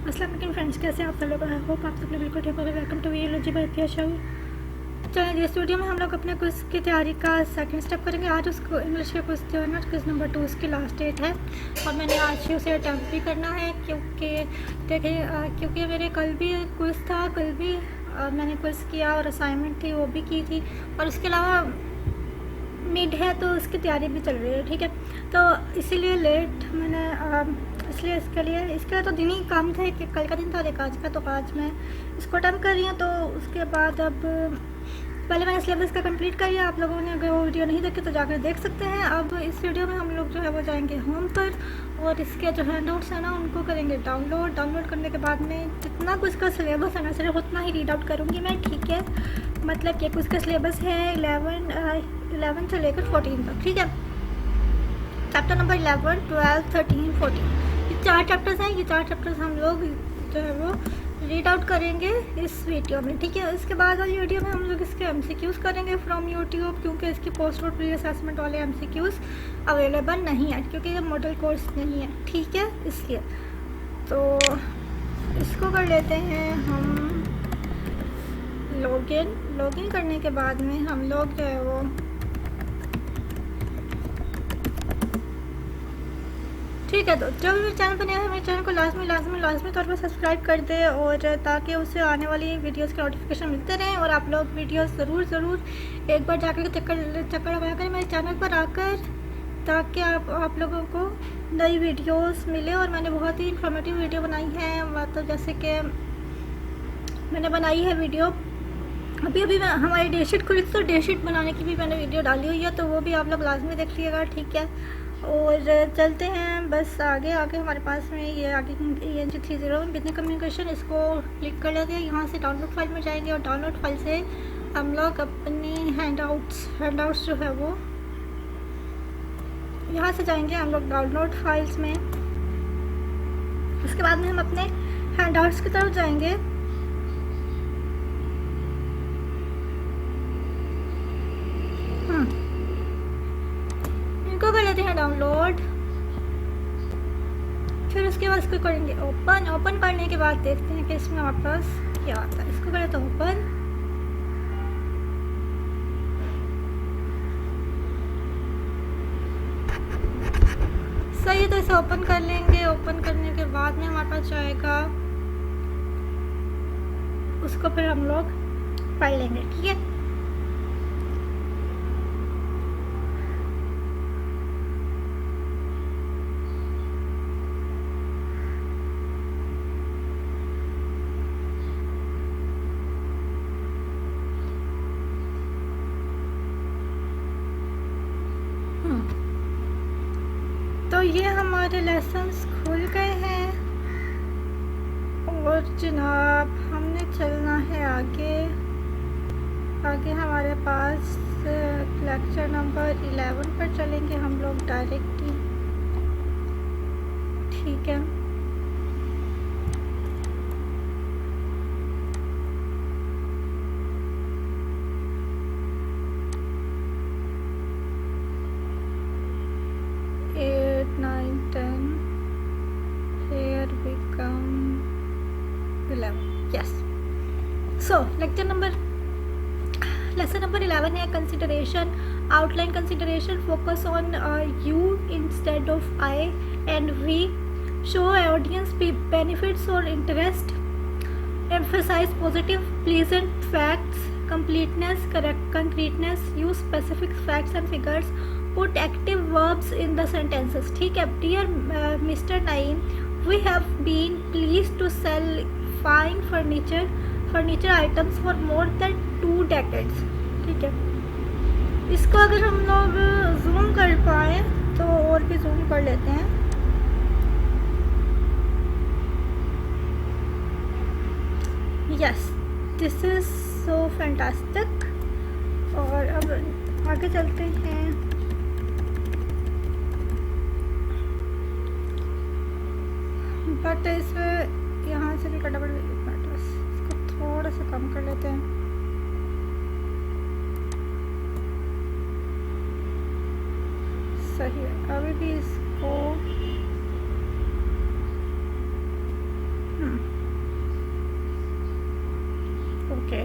अस्सलाम वालेकुम फ्रेंड्स, कैसे आप सब लोग? आई होप आप सब लोग बिल्कुल ठीक होंगे। वेलकम टू वीडियोलॉजी बाय पिया शो। चलिए, इस वीडियो में हम लोग अपने क्विज की तैयारी का सेकंड स्टेप करेंगे। आज उसको इंग्लिश के क्विज जो है ना, क्विज नंबर 2 उसकी लास्ट डेट है और मैंने आज ही उसे अटैम्प्ट भी करना है क्योंकि देखिए क्योंकि मेरे कल भी क्विज था, कल भी मैंने क्विज किया और असाइनमेंट थी वो भी की थी, और उसके अलावा मिड है तो उसकी तैयारी भी चल रही है। ठीक है, तो इसीलिए लेट मैंने इसलिए इसके लिए तो दिन ही काम था कि कल का दिन था एक आज का, तो आज मैं इसको अटेम्प्ट कर रही हूँ। तो उसके बाद अब पहले मैंने सिलेबस का कंप्लीट कर लिया। आप लोगों ने अगर वो वीडियो नहीं देखी तो जाकर देख सकते हैं। अब इस वीडियो में हम लोग जो है वो जाएंगे होम पर और इसके जो है नोट्स है ना उनको करेंगे डाउनलोड करने के बाद में जितना कुछ का सिलेबस है ना सिर्फ उतना ही रीड आउट करूँगी मैं। ठीक है, मतलब कि कुछ का सिलेबस है 11 से लेकर 14 तक। ठीक है, चैप्टर नंबर 11, 12, 13, 14 ये 4 चैप्टर्स हैं। ये 4 चैप्टर्स हम लोग जो है वो रीड आउट करेंगे इस वीडियो में। ठीक है, इसके बाद वाली वीडियो में हम लोग इसके MCQs करेंगे फ्रॉम यूट्यूब, क्योंकि इसकी पोस्ट और प्री असेसमेंट वाले MCQs अवेलेबल नहीं है क्योंकि ये मॉडल कोर्स नहीं है। ठीक है, इसलिए तो इसको कर लेते हैं हम लॉगिन करने के बाद में हम लोग जो है वो ठीक है। तो जो भी मेरे चैनल पर नया है मेरे चैनल को लाजमी तौर पर सब्सक्राइब कर दे, और ताकि उससे आने वाली वीडियोस के नोटिफिकेशन मिलते रहें। और आप लोग वीडियोस ज़रूर एक बार जाकर चक्कर लगाया करें मेरे चैनल पर आकर, ताकि आप लोगों को नई वीडियोस मिले। और मैंने बहुत ही इन्फॉर्मेटिव वीडियो बनाई है, मतलब जैसे कि मैंने बनाई है वीडियो अभी हमारी डेटशीट खुली तो डेटशीट बनाने की भी मैंने वीडियो डाली हुई है, तो वो भी आप लोग लाजमी देख लीजिएगा। ठीक है, और चलते हैं बस आगे हमारे पास में ये आगे ENG-301 बिजनेस कम्युनिकेशन, इसको क्लिक कर लेते हैं। यहाँ से डाउनलोड फाइल में जाएंगे और डाउनलोड फाइल से हम लोग अपनी हैंडआउट्स जो है वो यहाँ से जाएंगे हम लोग डाउनलोड फाइल्स में। उसके बाद में हम अपने हैंडआउट्स की तरफ जाएंगे। इनको कर लेते हैं डाउनलोड, फिर उसके बाद इसको करेंगे ओपन करने के बाद देखते हैं कि इसमें हमारे पास क्या आता है। इसको करें तो ओपन, सही है। तो इसे ओपन कर लेंगे। ओपन करने के बाद में हमारे पास जाएगा, उसको फिर हम लोग पढ़ लेंगे। ठीक है, तो ये हमारे लेसन्स खुल गए हैं और जनाब हमने चलना है आगे हमारे पास लेक्चर नंबर 11 पर चलेंगे हम लोग डायरेक्टली। ठीक है, So, lesson number 11 है consideration, outline consideration, focus on you instead of I and we, show audience benefits or interest, emphasize positive pleasant facts, completeness, concreteness, use specific facts and figures, put active verbs in the sentences. ठीक है, dear Mr. Naeem, we have been pleased to sell fine furniture items for more than 2 decades. ठीक है, इसको अगर हम लोग zoom कर पाए तो और भी जूम कर लेते हैं। Yes, this is so fantastic. और अब आगे चलते हैं। बट इसमें यहाँ से भी कटा पड़ा, थोड़ा सा कम कर लेते हैं। सही है, अभी भी इसको ओके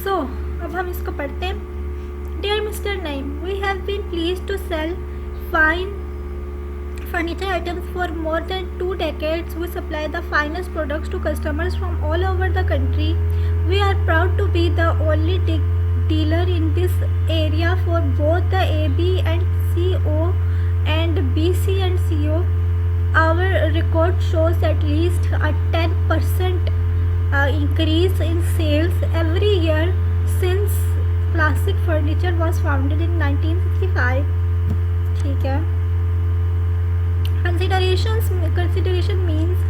सो अब हम इसको पढ़ते हैं. Dear mister Naeem, we have been pleased to sell fine furniture items for more than 2 decades. We supply the finest products to customers from all over the country. We are proud to be the only dealer in this area for both the AB and CO and BC and CO. Our record shows at least a 10% increase in sales every year since Classic Furniture was founded in 1965. ठीक है. Consideration means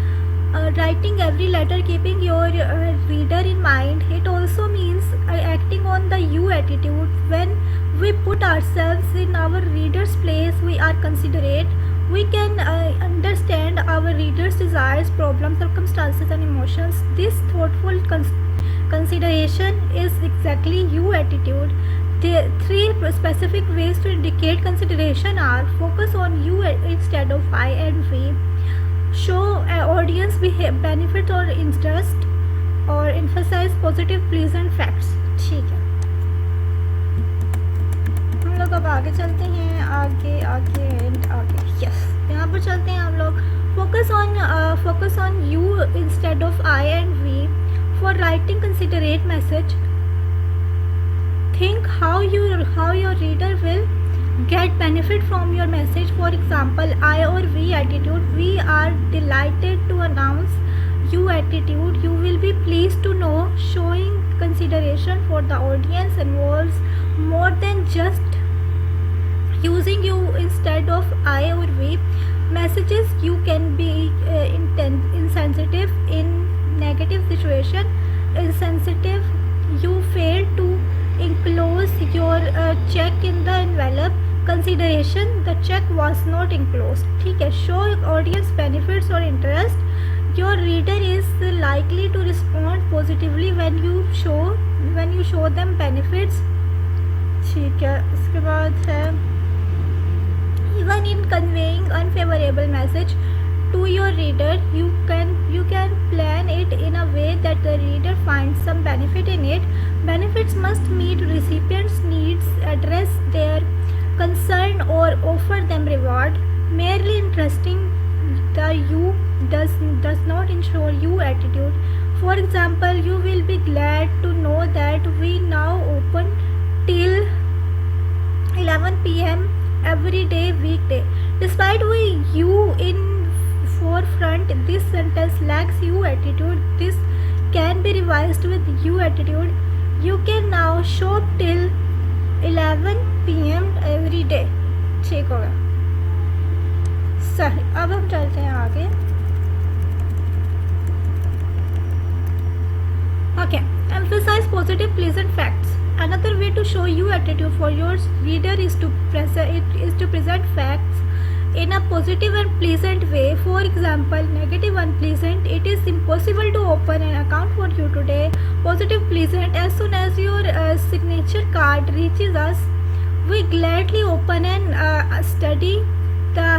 writing every letter keeping your reader in mind. It also means acting on the you attitude. When we put ourselves in our reader's place, we are considerate. We can understand our reader's desires, problems, circumstances and emotions. This thoughtful consideration is exactly you attitude. The 3 specific ways to indicate consideration are: focus on you instead of I and we, show audience benefit or interest, और emphasize positive pleasant facts. ठीक है, हम लोग अब आगे चलते हैं. आगे यस, यहाँ पर चलते हैं हम लोग. focus on you instead of I and we. For writing considerate message, think how your reader will get benefit from your message. For example, I or we attitude: we are delighted to announce. You attitude: you will be pleased to know. Showing consideration for the audience involves more than just using you instead of I or we. Messages: you can be insensitive in negative situation. Insensitive: you fail to enclose your check in the envelope. Consideration: the check was not enclosed. ठीक है. Show audience benefits or interest: your reader is likely to respond positively when you show them benefits. ठीक है. इसके बाद है even in conveying unfavorable message to your reader, you can plan it in a way that the reader finds some benefit in it. Benefits must meet recipients' needs, address their concern or offer them reward. Merely interesting the you does not ensure you attitude. For example, you will be glad to know that we now open till 11 p.m. every day weekday. Despite you in forefront, this sentence lacks you attitude. This can be revised with you attitude: you can now shop till 11 p.m. every day. ठीक हो गया. सही. अब हम चलते हैं आगे. Okay. Emphasize positive pleasant facts. Another way to show you attitude for your reader is to present facts in a positive and pleasant way. For example, negative unpleasant: it is impossible to open an account for you today. Positive pleasant: as soon as your signature card reaches us, we gladly open and study the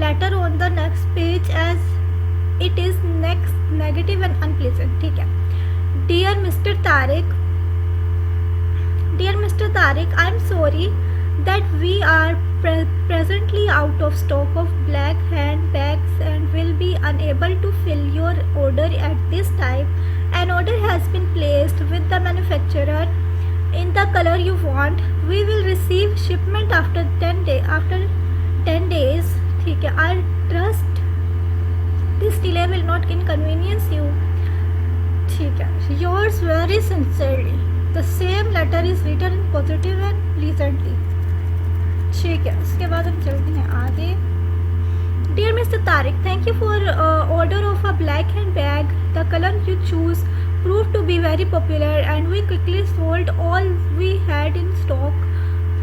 letter on the next page as it is negative and unpleasant. ठीक है. Dear Mr. Tariq, I am sorry that we are presently out of stock of black handbags and will be unable to fill your order at this time. An order has been placed with the manufacturer in the color you want. We will receive shipment after 10 days. ठीक है. I trust this delay will not inconvenience you. ठीक है. Yours very sincerely. The same letter is written in positive and pleasantly. ठीक है. उसके बाद हम चलते हैं आगे. Dear Mr. Tariq, thank you for order of a black handbag. The color you choose proved to be very popular and we quickly sold all we had in stock.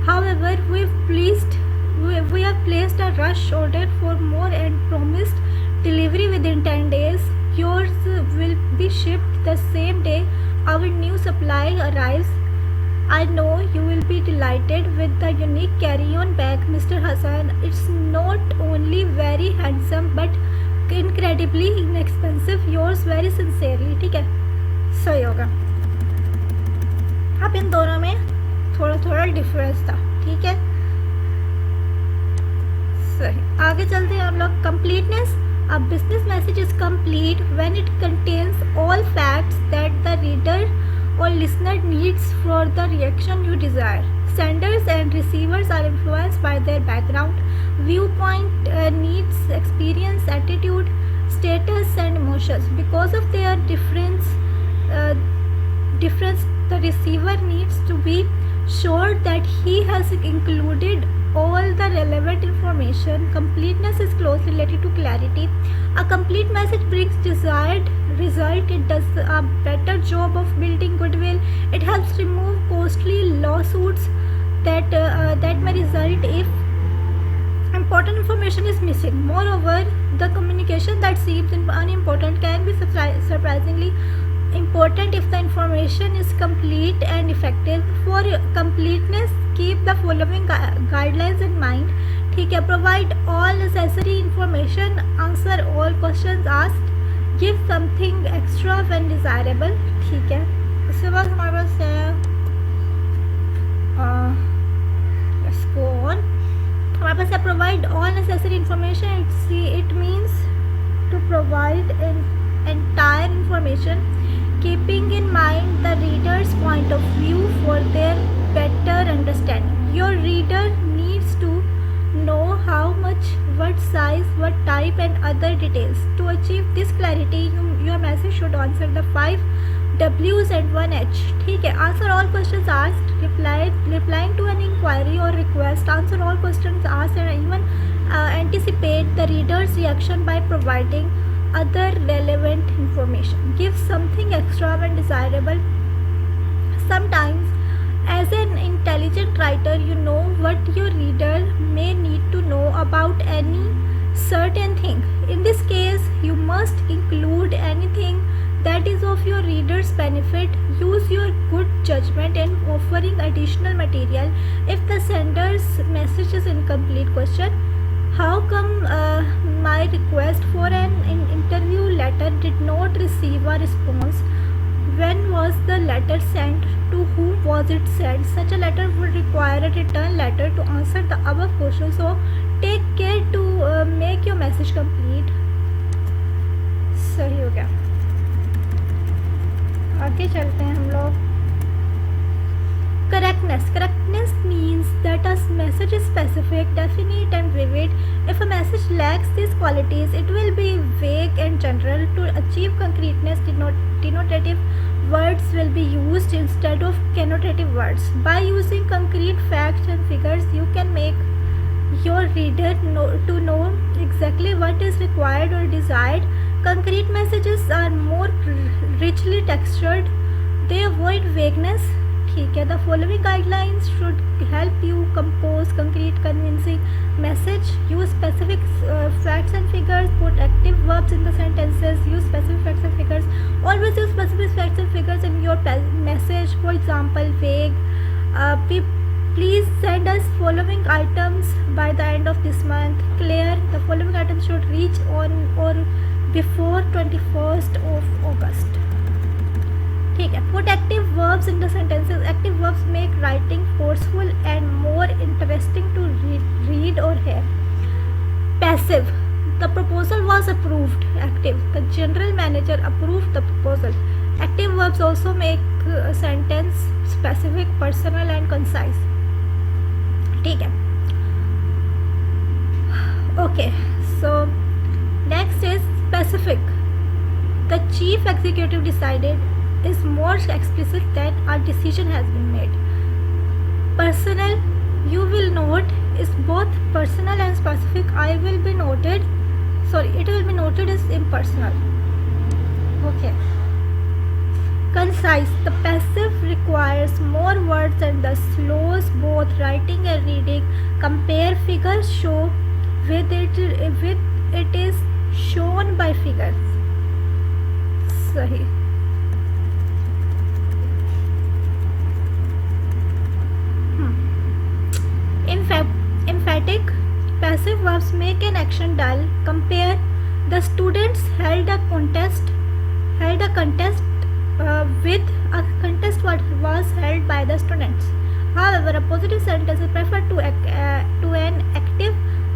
However, we have placed a rush order for more and promised delivery within 10 days. Yours will be shipped the same day our new supply arrives. I know you will be delighted provided with the unique carry-on bag. Mr. Hassan, it's not only very handsome but incredibly inexpensive. Yours very sincerely. ठीक है, सही होगा. अब इन दोनों में थोड़ा थोड़ा difference था. ठीक है, सही. आगे चलते हैं हम लोग. Completeness. A business message is complete when it contains all facts that the reader or listener needs for the reaction you desire. Senders and receivers are influenced by their background, viewpoint, needs, experience, attitude, status, and emotions. Because of their difference, the receiver needs to be sure that he has included all the relevant information. Completeness is closely related to clarity. A complete message brings desired result. It does a better job of building goodwill. It helps remove costly lawsuits that may result if important information is missing. Moreover, the communication that seems unimportant can be surprisingly important if the information is complete and effective. For completeness, keep the following guidelines in mind. ठीक है. Provide all necessary information, answer all questions asked, give something extra when desirable. ठीक है. उसके बाद हमारे पास है let's go on. हमारे पास है provide all necessary information. It means to provide entire information, keeping in mind the reader's point of view for their better understanding. Your reader needs to know how much, what size, what type, and other details. To achieve this clarity, your message should answer the 5 W's and 1 H. ठीक है. Answer all questions asked, replying to an inquiry or request. Answer all questions asked and even anticipate the reader's reaction by providing other relevant information. Give something extra when desirable. Sometimes, as an intelligent writer, you know what your reader may need to know about any certain thing. In this case, you must include anything that is of your reader's benefit. Use your good judgment in offering additional material. If the sender's message is incomplete, question: how come my request for an interview letter did not receive a response? When was the letter sent? To whom was it sent? Such a letter would require a return letter to answer the above questions. So take care to make your message complete. सही हो गया. आगे चलते हैं हम लोग. Correctness means that a message is specific, definite, and vivid. If a message lacks these qualities, it will be vague and general. To achieve concreteness, denotative words will be used instead of connotative words. By using concrete facts and figures, you can make your reader know exactly what is required or desired. Concrete messages are more richly textured. They avoid vagueness. ठीक है. The following guidelines should help you compose concrete, convincing message. Use specific facts and figures. Put active verbs in the sentences. Use specific facts and figures. Always use specific facts and figures in your message. For example, vague. Please send us following items by the end of this month. Clear. The following items should reach on or before 21st of August. ठीक है. Put active verbs in the sentences. Active verbs make writing forceful and more interesting to read or hear. Passive. The proposal was approved. Active. The general manager approved the proposal. Active verbs also make a sentence specific, personal, and concise. ठीक है. Okay. So next is specific. The chief executive decided is more explicit that a decision has been made. Personal, you will note, is both personal and specific. It will be noted as impersonal. Okay. Concise. The passive requires more words and thus slows both writing and reading. Compare figures show with it is shown by figures. सही. verbs make an action dull. Compare the students held a contest with a contest what was held by the students. However, a positive sentence is preferred to an active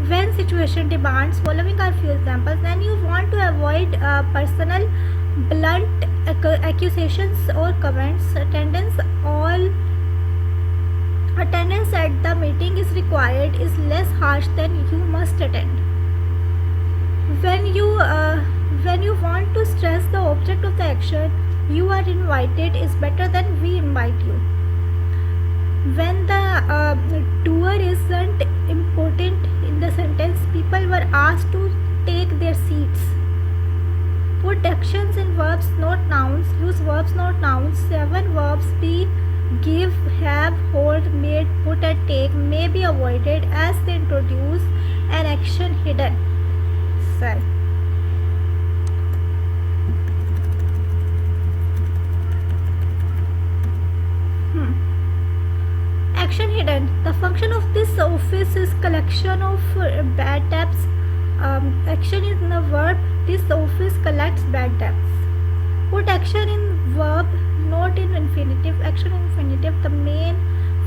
when situation demands. Following are few examples. Then you want to avoid personal blunt accusations or comments. Attendance at the meeting is required is less harsh than you must attend. When you want to stress the object of the action you are invited is better than we invite you. When the doer isn't important in the sentence, people were asked to take their seats. Put actions in verbs, not nouns. Use verbs, not nouns. 7 verbs be, give, have, hold, made, put and take may be avoided as they introduce an action hidden. Sorry. Action hidden. The function of this office is collection of bad debts. Action is the verb. This office collects bad debts. Put action in verb, not in infinitive. Action in infinitive. The main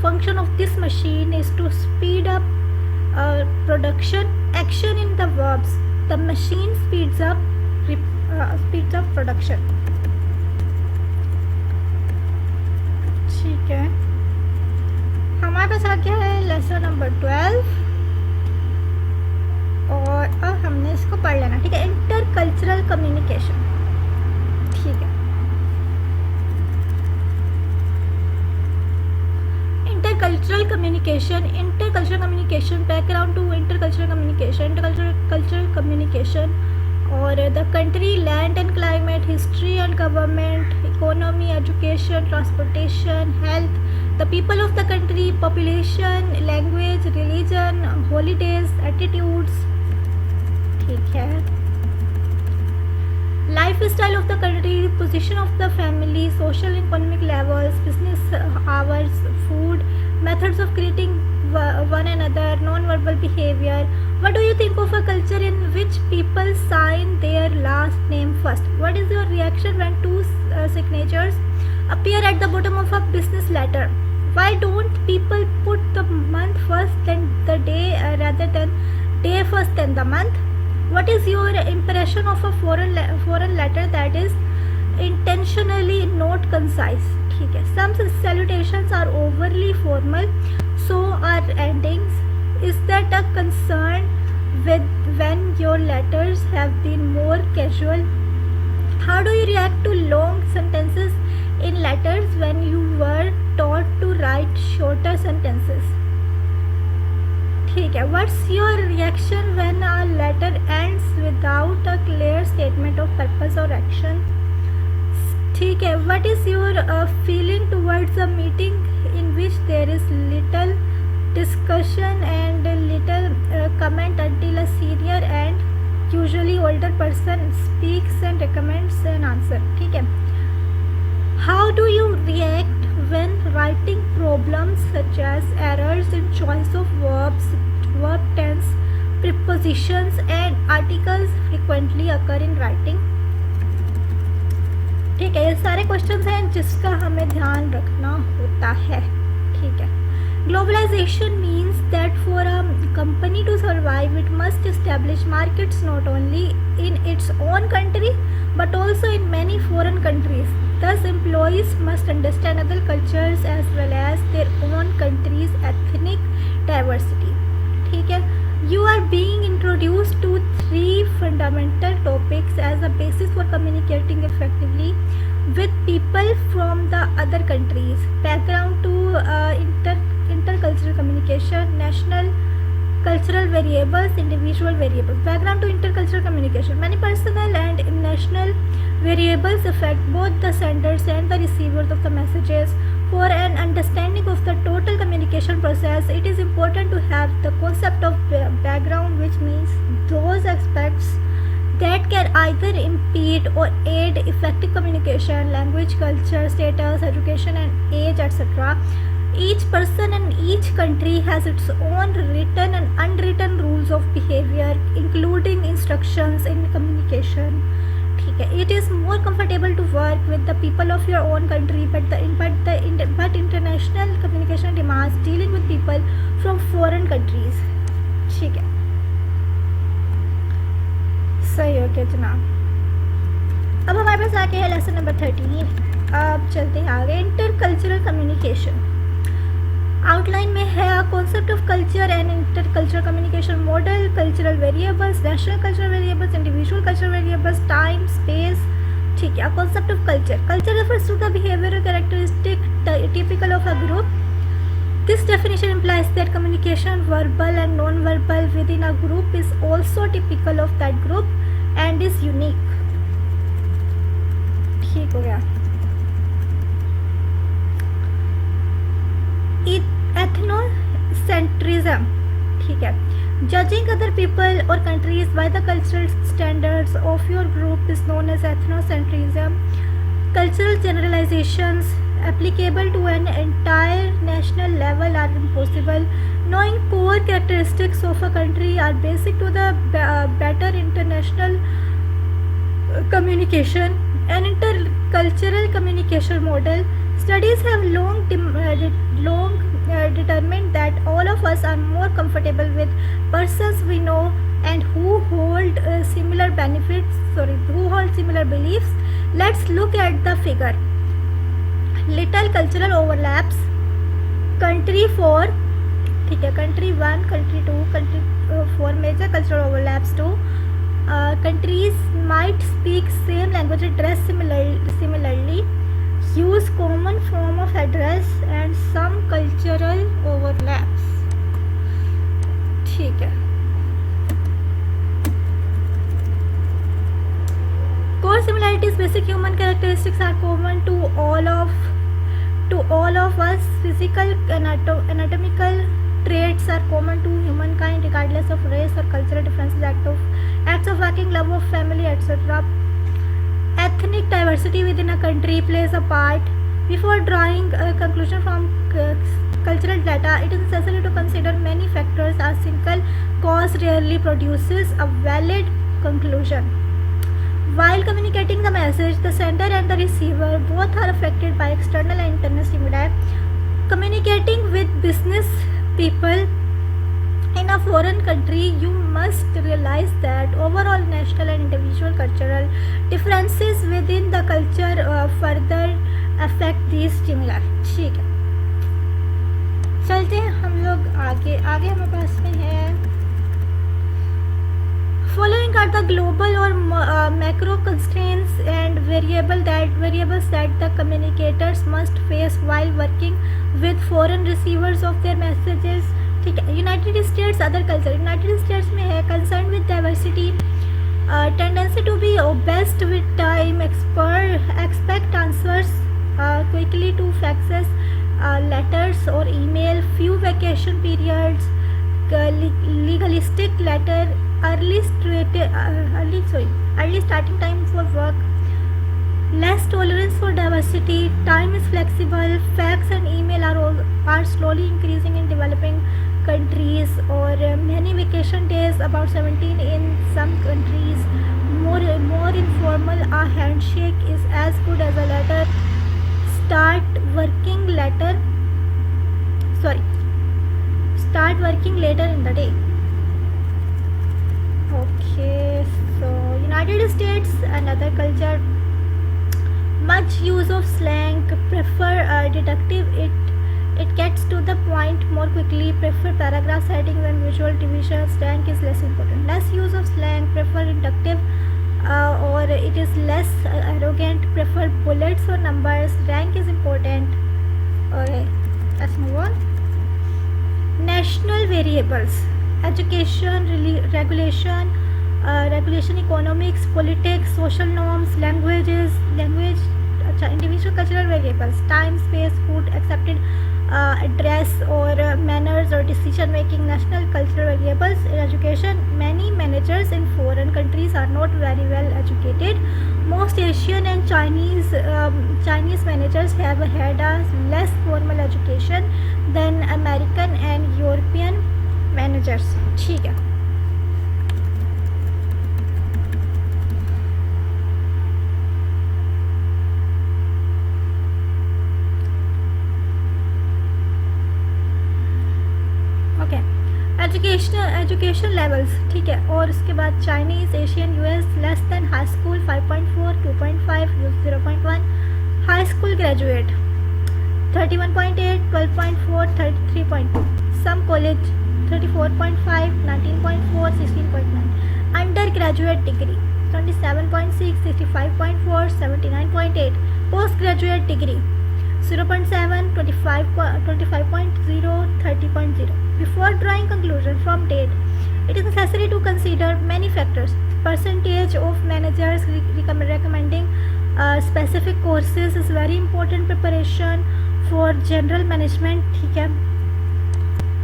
function of this machine is to speed up production. Action in the verbs. The machine speeds up production. ठीक है, हमारे पास आ गया है lesson number 12 और अब हमने इसको पढ़ लेना. ठीक है, इंटरकल्चरल कम्युनिकेशन. ठीक है, intercultural communication background to intercultural communication और the country, land and climate, history and government, economy, education, transportation, health, the people of the country, population, language, religion, holidays, attitudes. ठीक है, life style of the country, position of the family, social economic levels, business hours, food, methods of greeting one another, non-verbal behavior. What do you think of a culture in which people sign their last name first? What is your reaction when two signatures appear at the bottom of a business letter? Why don't people put the month first then the day rather than day first then the month? What is your impression of a foreign letter that is intentionally not concise? ठीक है, some salutations are overly formal, so are endings. Is that a concern with when your letters have been more casual? How do you react to long sentences in letters when you were taught to write shorter sentences? ठीक है, what's your reaction when a letter ends without a clear statement of purpose or action? ठीक है, what is your feeling towards a meeting in which there is little discussion and little comment until a senior and usually older person speaks and recommends an answer? ठीक है, how do you react when writing problems such as errors in choice of verbs, verb tense, prepositions and articles frequently occur in writing? ठीक है, ये सारे questions हैं जिसका हमें ध्यान रखना होता है. ठीक है, globalisation means that for a company to survive it must establish markets not only in its own country but also in many foreign countries. Thus, employees must understand other cultures as well as their own country's ethnic diversity. ठीक है, you are being introduced to 3 fundamental topics as a basis for communicating effectively with people from the other countries. Background to intercultural communication, national cultural variables, individual variables. Background to intercultural communication. Many personal and national variables affect both the senders and the receivers of the messages. For an understanding of the total communication process, it is important to have the concept of background, which means those aspects that can either impede or aid effective communication, language, culture, status, education and age, etc. Each person and each country has its own written and unwritten rules of behavior, including instructions in communication. ठीक है, it is more comfortable to work with the people of your own country, but international communication demands dealing with people from foreign countries. ठीक है, सही हो गया जनाब। अब हमारे पास आके है लेसन नंबर 13। अब चलते हैं आगे। इंटर कल्चरल कम्युनिकेशन आउटलाइन में है concept of culture and intercultural communication model, cultural variables, national cultural variables, individual cultural variables, time, space. ठीक है, concept of culture. Culture refers to the behavioural characteristic typical of a group. This definition implies that communication, verbal and non-verbal, within a group is also typical of that group and is unique. ठीक हो गया। Ethnocentrism, ठीक है, judging other people और countries by the cultural standards of your group is known as ethnocentrism. Cultural generalisations applicable to an entire national level are impossible. Knowing core characteristics of a country are basic to the better international communication and intercultural communication model. Studies have long determined that all of us are more comfortable with persons we know and who hold similar beliefs. Let's look at the figure. Little cultural overlaps. Country 4, ठीक है, country 1, country 2, country 4 major cultural overlaps too. Countries might speak same language, dress similarly, use common form of address and some cultural overlaps. ठीक है, core similarities, basic human characteristics are common to all of us. Physical anatomical traits are common to humankind regardless of race or cultural differences. Acts of working, love of family, etc. Ethnic diversity within a country plays a part. Before drawing a conclusion from cultural data, it is necessary to consider many factors. A single cause rarely produces a valid conclusion. While communicating the message, the sender and the receiver both are affected by external and internal stimuli. Communicating with business people in a foreign country, you must realize that overall national and individual cultural differences within the culture further affect these stimuli. ठीक है, चलते हैं हम लोग आगे। हमारे पास में है following are the global or macro constraints and variables that the communicators must face while working with foreign receivers of their messages. ठीक है, United States other culture. United States में है concern with diversity, tendency to be best with time, expect answers quickly to faxes letters और email, few vacation periods, legalistic letter, early starting time for work, less tolerance for diversity, time is flexible, fax and email are slowly increasing in developing countries, or many vacation days, about 17 in some countries, more informal, a handshake is as good as a letter, start working later in the day. Okay, so United States, another culture, much use of slang, prefer deductive, it gets to the point more quickly, prefer paragraph headings and visual divisions. Slang is less important. Less use of slang, prefer inductive, or it is less arrogant, prefer bullets or numbers. Rank is important. Okay, let's move on. National variables, education, regulation, economics, politics, social norms, language, individual cultural variables, time, space, food, accepted address or manners or decision making. National cultural variables in education, many managers in foreign countries are not very well educated. Most Asian and Chinese managers have had a less formal education than American and European managers. ठीक है. Okay. Education levels, ठीक है. और उसके बाद Chinese, Asian, US less than high school 5.4, 2.5, 0.1. High school graduate 31.8, 12.4, 33.2. Some college 34.5, 19.4, 16.9. Undergraduate degree 27.6, 65.4, 79.8. Postgraduate degree 0.7, 25.0, 30.0. Before drawing conclusion from date, it is necessary to consider many factors. Percentage of managers recommending specific courses is very important preparation for general management. ठीक है.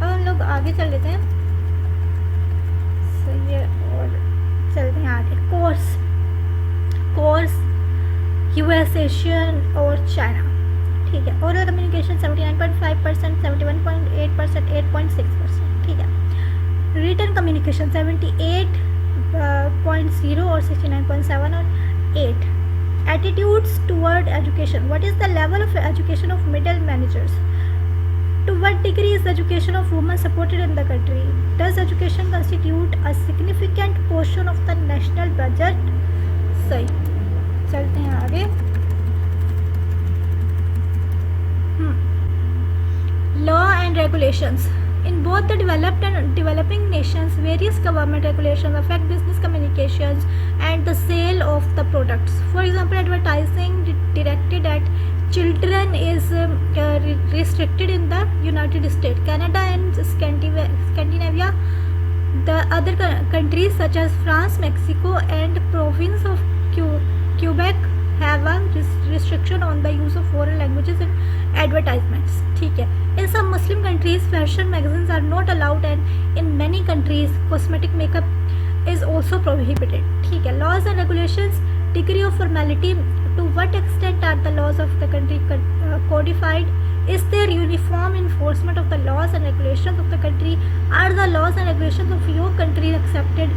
अब हम लोग आगे चल लेते हैं. सही है. और चलते हैं आगे. कोर्स यूएस, एशियन और चाइना. ठीक है. Oral communication 79.5%, 71.8%, 8.6%. ठीक है. रिटन कम्युनिकेशन 78.0 और 69.7 और 8. Attitudes toward education. What is the level of education of middle managers? To what degree is the education of women supported in the country? Does education constitute a significant portion of the national budget? सही. चलते हैं आगे. Law and regulations. In both the developed and developing nations, various government regulations affect business communications and the sale of the products. For example, advertising directed at children is restricted in the United States, Canada and Scandinavia. The other countries such as France, Mexico and province of Quebec have a restriction on the use of foreign languages in advertisements. ठीक है. In some Muslim countries, fashion magazines are not allowed and in many countries, cosmetic makeup is also prohibited. ठीक है. Laws and regulations, degree of formality. To what extent are the laws of the country codified? Is there uniform enforcement of the laws and regulations of the country? Are the laws and regulations of your country accepted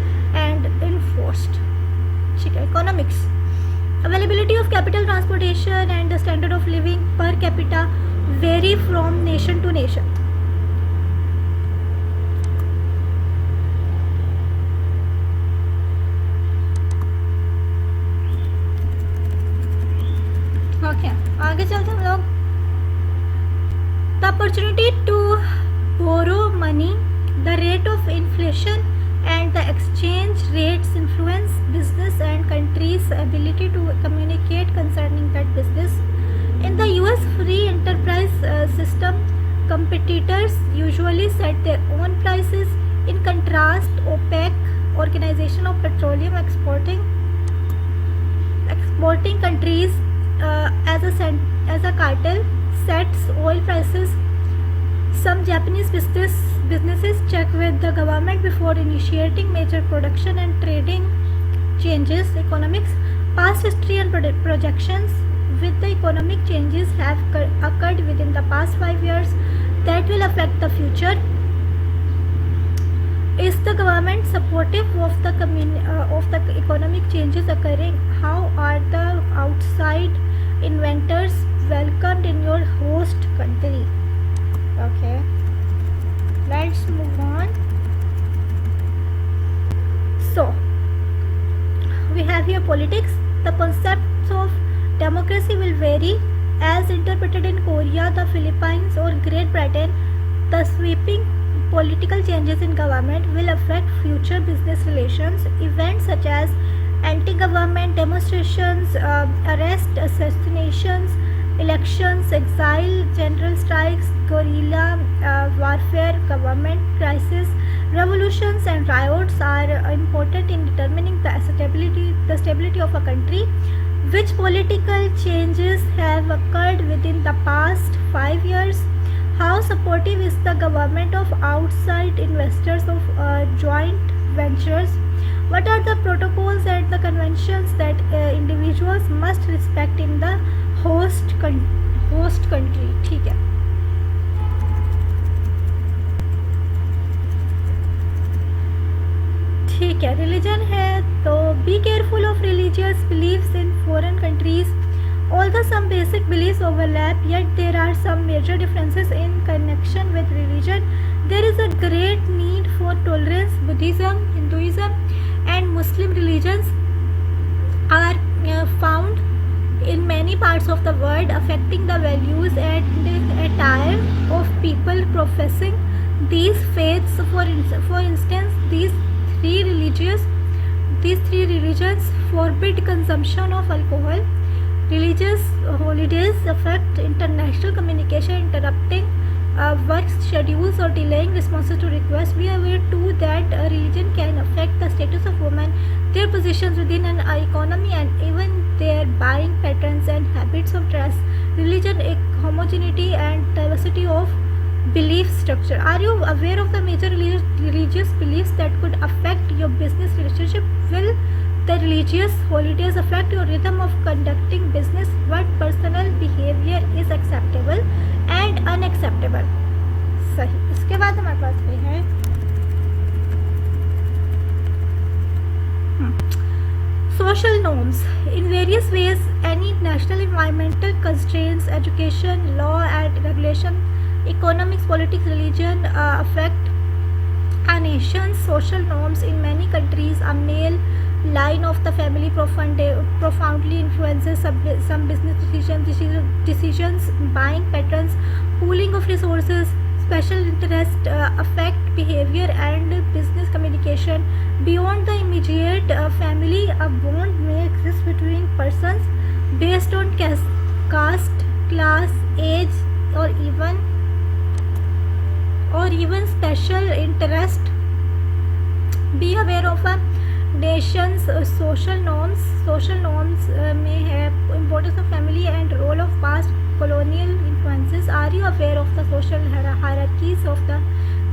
and enforced? ठीक है. Economics. Availability of capital, transportation and the standard of living per capita vary from nation to nation. Okay, आगे चलते हैं हम लोग. The opportunity to borrow money, the rate of inflation and the exchange rates influence business and countries' ability to communicate concerning that business. In the US free enterprise system, competitors usually set their own prices. In contrast, OPEC, Organization of Petroleum Exporting countries as a cartel, sets oil prices. Some Japanese businesses check with the government before initiating major production and trading changes. Economics. Past history and projections with the economic changes have occurred within the past 5 years that will affect the future. Is the government supportive of the economic changes occurring? How are the outside inventors welcomed in your host country? Okay, let's move on. So we have here politics. The concepts of democracy will vary as interpreted in Korea, the Philippines or Great Britain. The sweeping political changes in government will affect future business relations. Events such as anti-government demonstrations, arrest, assassinations, elections, exile, general strikes, guerrilla warfare, government crisis, revolutions and riots are important in determining the stability of a country. Which political changes have occurred within the past 5 years? How supportive is the government of outside investors of joint ventures? What are the protocols and the conventions that individuals must respect in the host country? ठीक है, ठीक है, religion है तो be careful of religious believes in foreign countries. Although some basic beliefs overlap, yet there are some major differences in connection with religion. There is a great need for tolerance. Buddhism, Hinduism, and Muslim religions are found in many parts of the world, affecting the values and attire of people professing these faiths. For instance, these three religions forbid consumption of alcohol. Religious holidays affect international communication, interrupting work schedules or delaying responses to requests. We are aware too that a religion can affect the status of women, their positions within an economy, and even their buying patterns and habits of dress. Religion, homogeneity and diversity of belief structure. Are you aware of the major religious beliefs that could affect your business relationship? Will the religious holidays affect your rhythm of conducting business? What personal behavior is acceptable and unacceptable? सही. इसके बाद हमारे पास ये है social norms. In various ways, any national environmental constraints, education, law and regulation, economics, politics, religion affect a nation's social norms. In many countries, a male line of the family profoundly influences some business decisions, buying patterns, pooling of resources. Special interest affect behavior and business communication. Beyond the immediate family, a bond may exist between persons based on caste, class, age, or even special interest. Be aware of a nation's social norms. Social norms may have importance of family and role of past colonial influences. Are you aware of the social hierarchies of the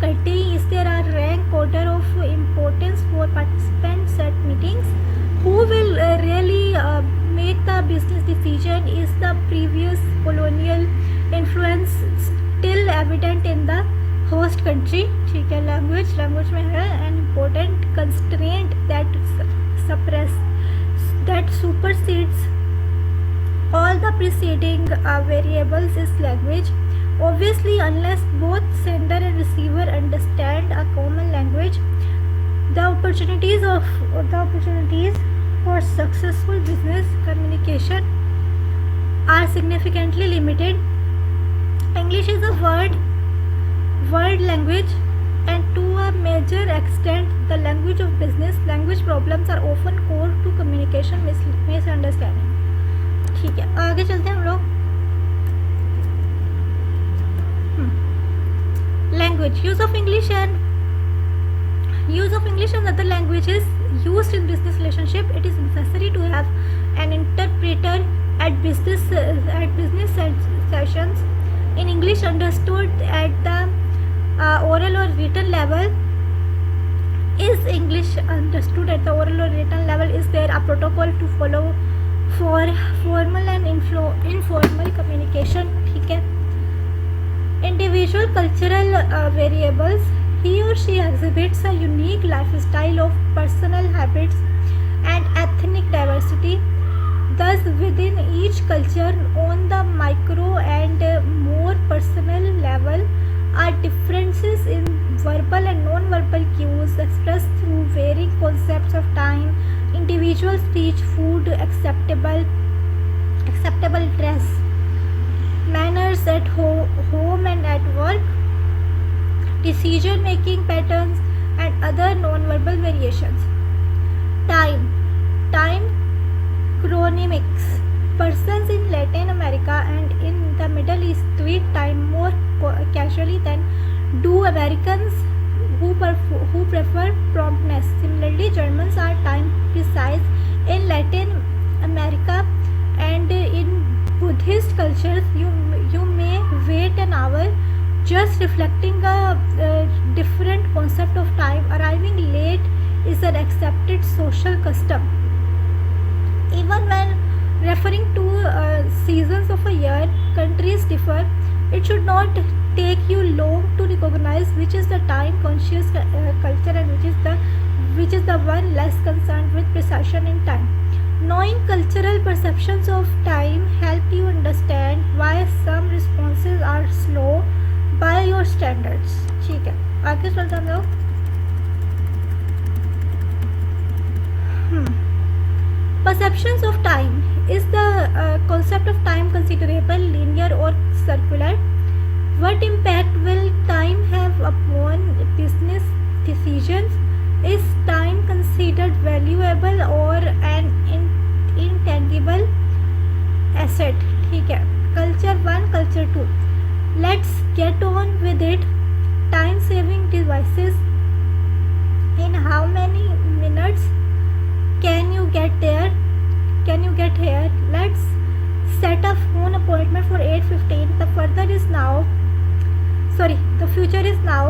country? Is there a rank order of importance for participants at meetings? Who will really make the business decision? Is the previous colonial influence still evident in the host country? ठीक है. language में है an important constraint that supersedes all the preceding variables is language. Obviously, unless both sender and receiver understand a common language, the opportunities for successful business communication are significantly limited. English is a world language, and to a major extent the language of business. Language problems are often core to communication misunderstanding. ठीक है, आगे चलते हैं हम लोग. Language. Use of English and other languages used in business relationship. It is necessary to have an interpreter at business sessions. In English understood at the oral or written level. Is English understood at the oral or written level? Is there a protocol to follow for formal and informal communication? ठीक है. Individual cultural variables. He or she exhibits a unique lifestyle of personal habits and ethnic diversity. Thus, within each culture, on the micro and more personal level, are differences in verbal and non-verbal cues expressed through varying concepts of time, individual speech, food, acceptable dress, manners at home and at work, decision-making patterns, and other non-verbal variations. Time chronemics. Persons in Latin America and in the Middle East treat time more casually than do Americans who prefer promptness. Similarly, Germans are time precise in Latin America, and in Buddhist cultures you may wait an hour, just reflecting a different concept of time. Arriving late is an accepted social custom. Even when referring to seasons of a year, countries differ. It should not take you long to recognize which is the time conscious culture and which is the one less concerned with precision in time. Knowing cultural perceptions of time help you understand why some responses are slow by your standards. ठीक है, आगे चलते हम लोग. Perceptions of time. Is the concept of time considerable, linear or circular? What impact will time have upon business decisions? Is time considered valuable or an intangible asset? ठीक है. Culture 1, Culture 2. Let's get on with it. Time saving devices. In how many minutes can you get there? Can you get here? Let's set a phone appointment for 8:15. The future is now.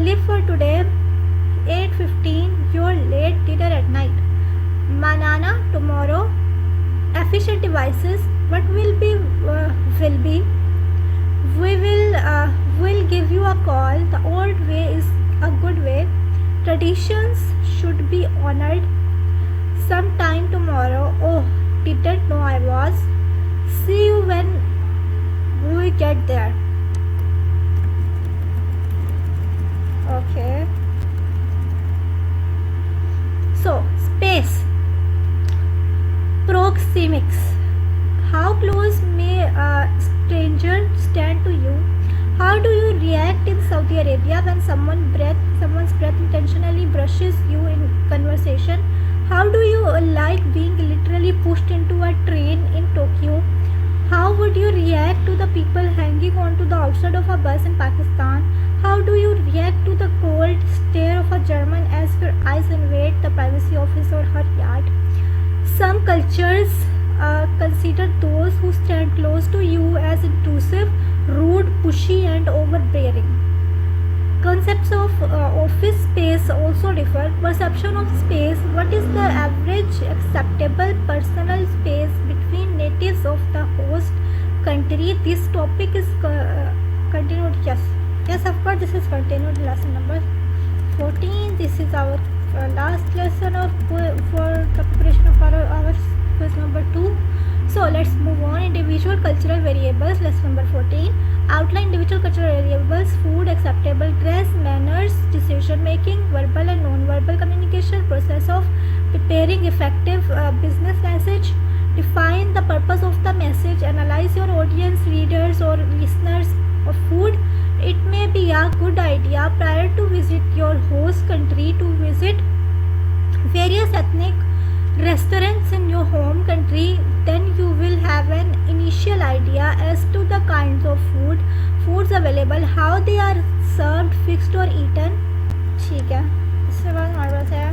Live for today. 8:15. Your late dinner at night. Manana tomorrow. Efficient devices. What will be. We'll give you a call. The old way is a good way. Traditions should be honored. Sometime tomorrow. Oh, didn't know I was. See you when we get there. Okay. So, space. Proxemics. How close may a stranger stand to you? How do you react in Saudi Arabia when someone's breath intentionally brushes you in conversation? How do you like being literally pushed into a train in Tokyo? How would you react to the people hanging onto the outside of a bus in Pakistan? How do you react to the cold stare of a German as your eyes invade the privacy of his or her yard? Some cultures consider those who stand close to you as intrusive, rude, pushy, and overbearing. Concepts of office space also differ. Perception of space. What is the average acceptable personal space between natives of the host country? This topic is continued. Yes, of course, this is continued. Lesson number 14. This is our last lesson for the preparation of our quiz number 2. So let's move on. Individual cultural variables. Lesson number 14. Outline individual cultural variables: food, acceptable dress, manners, decision making, verbal and non-verbal communication, process of preparing effective business message. Define the purpose of the message. Analyze your audience, readers or listeners of food. It may be a good idea prior to visit your host country to visit various ethnic restaurants in your home country. Then you will have an initial idea as to the kinds of foods available, how they are served, fixed or eaten. ठीक है, इसके बाद हमारे पास है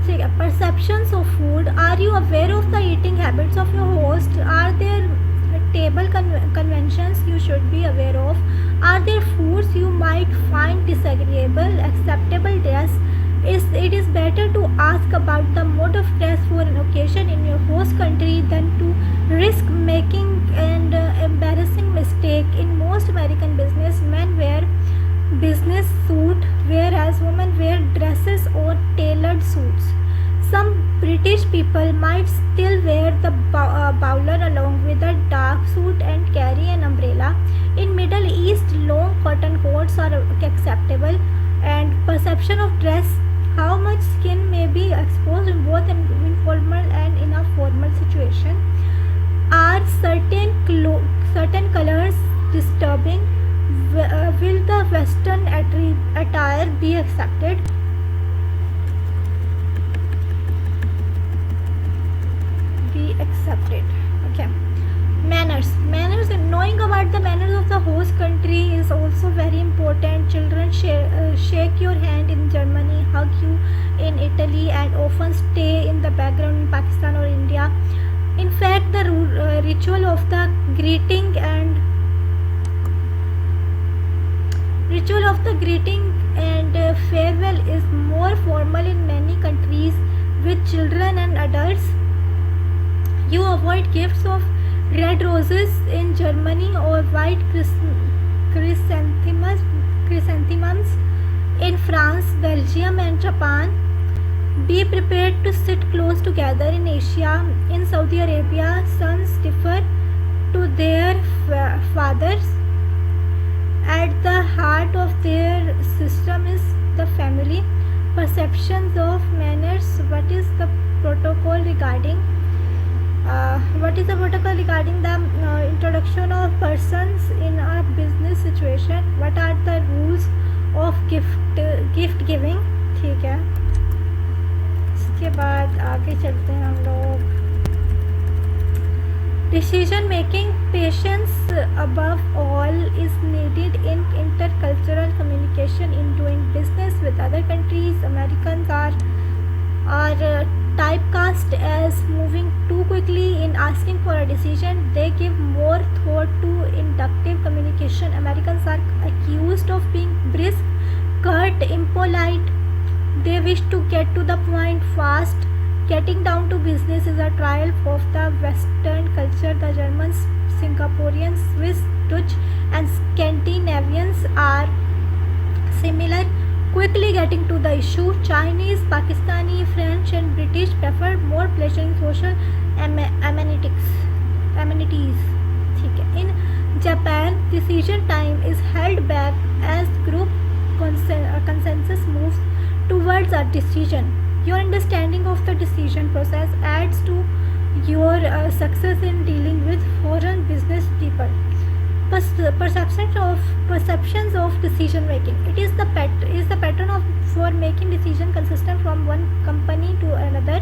ठीक है perceptions of food. Are you aware of the eating habits of your host? Are there table conventions you should be aware of? Are there foods you might find disagreeable? Acceptable dress. It is better to ask about the mode of dress for an occasion in your host country than to risk making an embarrassing mistake. In most American business, men wear business suit, whereas women wear dresses or tailored suits. Some British people might still wear the bowler along with a dark suit and carry an umbrella. In Middle East, long cotton coats are acceptable. And perception of dress. How much skin may be exposed in both an informal and in a formal situation? Are certain colors disturbing? Will the Western attire be accepted? Okay. Manners and knowing about the manners of the host country is also very important. Children shake your hand in Germany, hug you in Italy, and often stay in the background in Pakistan or India. In fact, the ritual of the greeting and farewell is more formal in many countries with children and adults. You avoid gifts of red roses in Germany or white chrysanthemums in France, Belgium, and Japan. Be prepared to sit close together in Asia. In Saudi Arabia, sons defer to their fathers. At the heart of their system is the family. Perceptions of manners. What is the protocol regarding the introduction of persons in a business situation? What are the rules of gift giving? ठीक है, इसके बाद आगे चलते हैं हम लोग. Decision making patience above all is needed in intercultural communication. In doing business with other countries, Americans are typecast as moving too quickly in asking for a decision. They give more thought to inductive communication. Americans are accused of being brisk, curt, impolite. They wish to get to the point fast. Getting down to business is a triumph of the Western culture. The Germans, Singaporeans, Swiss, Dutch, and Scandinavians are similar, quickly getting to the issue. Chinese, Pakistani, French, and British prefer more pleasuring social amenities. ठीक है. In Japan, decision time is held back as group consensus moves towards a decision. Your understanding of the decision process adds to your success in dealing with foreign business people. Perceptions of decision making. It is the pattern for making decision consistent from one company to another.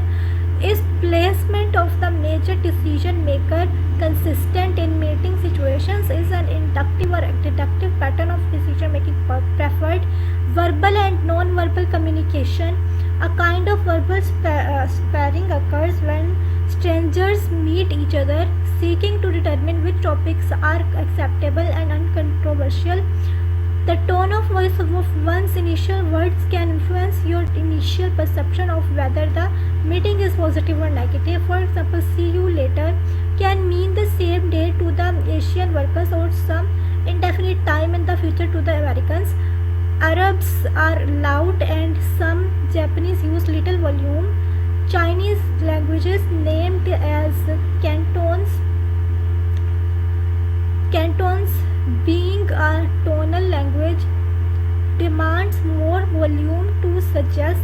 Is placement of the major decision maker consistent in meeting situations? Is an inductive or deductive pattern of decision making preferred? Verbal and non-verbal communication. A kind of verbal sparring occurs when strangers meet each other, seeking to determine which topics are acceptable and uncontroversial. The tone of voice of one's initial words can influence your initial perception of whether the meeting is positive or negative. For example, see you later can mean the same day to the Asian workers or some indefinite time in the future to the Americans. Arabs are loud and some Japanese use little volume. Chinese languages named as cantons being a tonal language demands more volume to suggest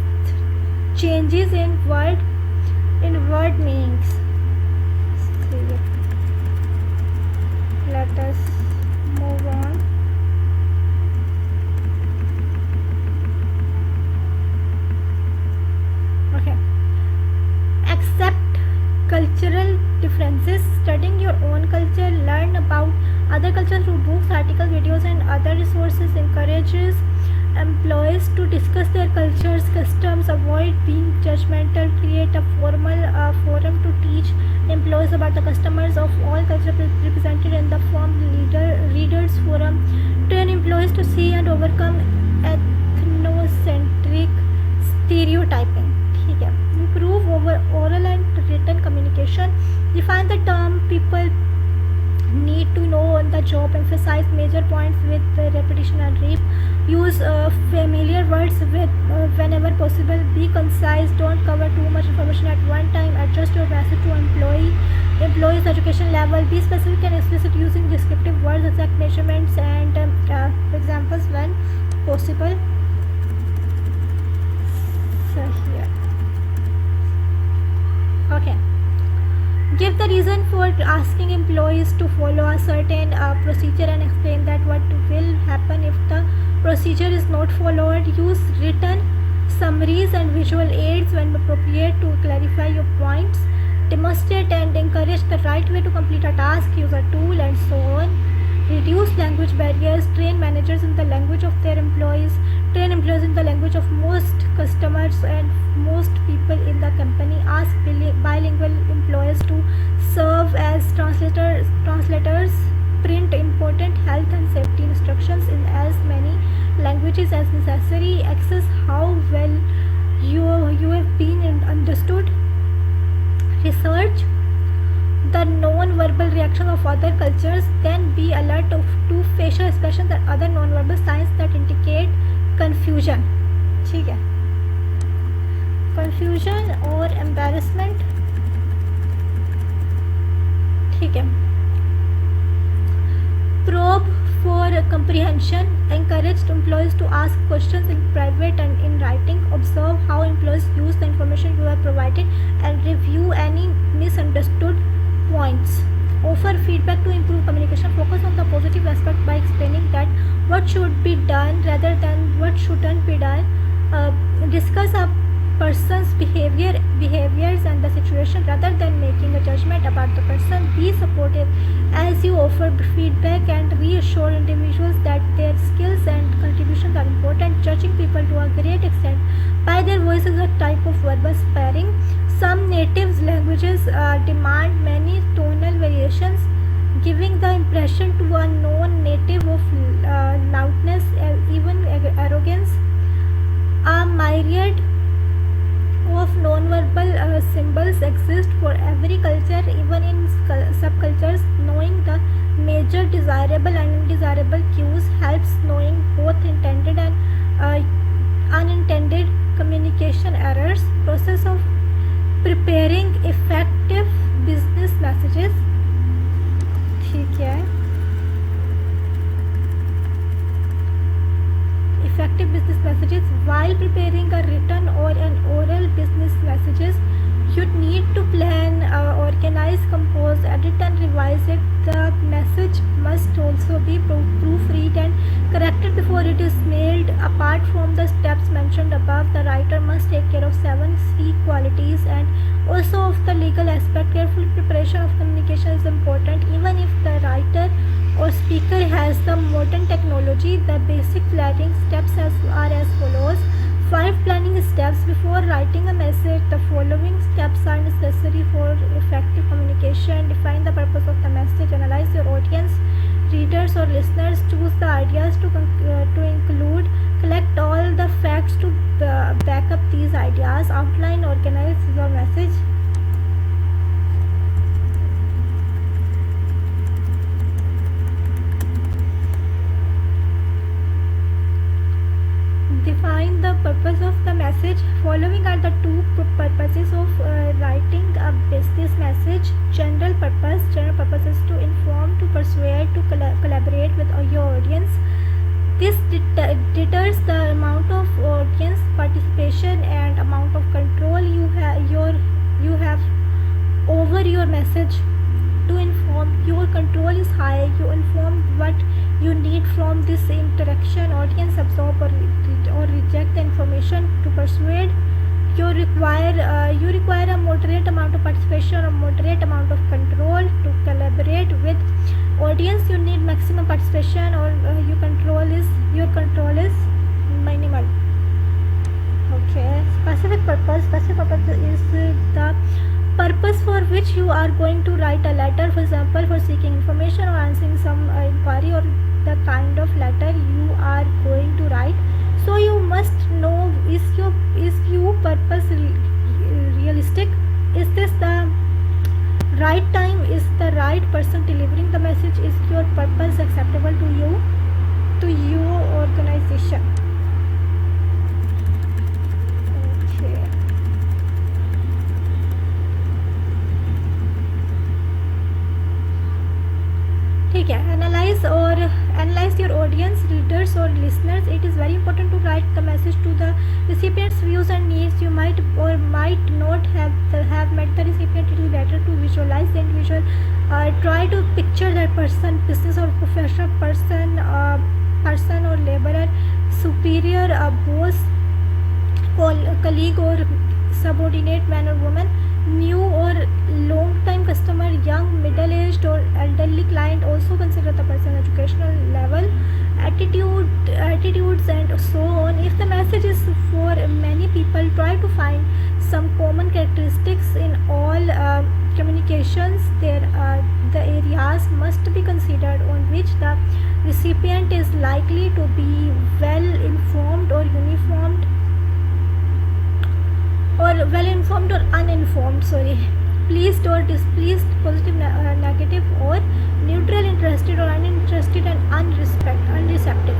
changes in word meanings. Let us move on. Okay. Accept cultural differences. Studying your own culture, learn about other cultures through books, articles, videos, and other resources encourages employees to discuss their cultures, customs, avoid being judgmental, create a forum to teach employees about the customers of all cultures represented in the readers forum, train employees to see and overcome ethnocentric stereotyping. ठीक है. Improve oral and written communication. Define the term people need to know on the job. Emphasize major points with repetition and reap. Use familiar words whenever possible. Be concise. Don't cover too much information at one time. Adjust your message to employees' education level. Be specific and explicit using descriptive words, exact measurements, and examples when possible. So here. Okay. Give the reason for asking employees to follow a certain procedure and explain that what will happen if the procedure is not followed. Use written summaries and visual aids when appropriate to clarify your points. Demonstrate and encourage the right way to complete a task. Use a tool and so on. Reduce language barriers. Train managers in the language of their employees. Train employees in the language of most customers and most people in the company. Ask bilingual employees to serve as translators. Print important health and safety instructions in as many languages language is as necessary. Access how well you have been understood. Research the non-verbal reaction of other cultures, then be alert to facial expressions and other non-verbal signs that indicate confusion. ठीक है, confusion और embarrassment. ठीक है. Probe for comprehension. Encouraged employees to ask questions in private and in writing. Observe how employees use the information you have provided and review any misunderstood points. Offer feedback to improve communication. Focus on the positive aspect by explaining that what should be done rather than what shouldn't be done. Discuss a person's behaviors and the situation rather than making a judgment about the person. Be supportive as you offer feedback and reassure individuals that their skills and contributions are important. Judging people to a great extent by their voice is a type of verbal sparring. Some native languages demand many tonal variations, giving the impression to a non-native of loudness, even arrogance. A myriad of non-verbal symbols exist for every culture, even in subcultures. Knowing the major desirable and undesirable cues helps knowing both intended and unintended communication errors. Process of preparing effective business messages. ठीक है. Effective business messages. While preparing a written or an oral business messages, you need to plan, organize, compose, edit and revise it. The message must also be proofread and corrected before it is mailed. Apart from the steps mentioned above, the writer must take care of 7 C qualities and also of the legal aspect. Careful preparation of communication is important. Even if the writer or speaker has the modern technology, the basic planning steps are as follows. 5 planning steps before writing a message. The following steps are necessary for effective communication. Define the purpose of the message. Analyze your audience, readers or listeners. Choose the ideas to include. Collect all the facts to back up these ideas. Outline, organize your message. Define the purpose of the message. Following are the 2 purposes of writing a business message. General purpose. General purpose is to inform, to persuade, to collaborate with your audience. This deters the amount of audience participation and amount of control you have over your message. To inform, your control is high. You inform what you need from this interaction. Audience absorb or reject the information. To persuade, you require a moderate amount of participation, a moderate amount of control. To collaborate with audience, you need maximum participation or your control is minimal. Okay. Specific purpose is the purpose for which you are going to write a letter. For example, for seeking information or answering some inquiry, or the kind of letter you are going to write. So you must know, is your purpose realistic? Is this the right time? Is the right person delivering the message? Is your purpose acceptable to your organization? Okay. ठीक है. Analyze your audience, readers or listeners. It is very important to write the message to the recipient's views and needs. You might or might not have met the recipient. It is better to visualize the individual. Try to picture that person, business or professional person or laborer, superior, boss, colleague or subordinate, man or woman, new or long time customer, young, middle aged or elderly client. Also consider the person's educational level, attitudes and so on. If the message is for many people, try to find some common characteristics in all communications. The areas must be considered on which the recipient is likely to be well informed or uniformed or well informed or uninformed, pleased or displeased, positive, negative, or neutral, interested or uninterested, and unreceptive.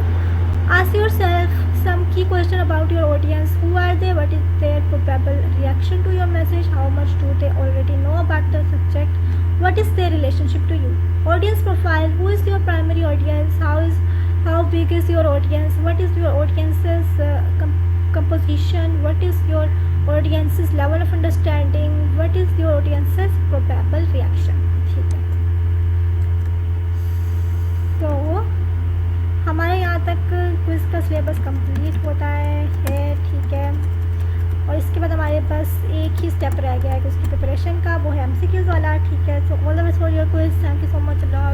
Ask yourself some key question about your audience. Who are they? What is their probable reaction to your message? How much do they already know about the subject? What is their relationship to you? Audience profile. Who is your primary audience? How big is your audience? What is your audience's composition? What is your audience's level of understanding? What is your audience's probable reaction? ठीक है, तो हमारे यहाँ तक quiz का syllabus complete होता है, ठीक है। और इसके बाद हमारे पास एक ही स्टेप रह गया है उसकी प्रिपरेशन का, वो है MCQs वाला, ठीक है। So all the best for your quiz. Thank you so much.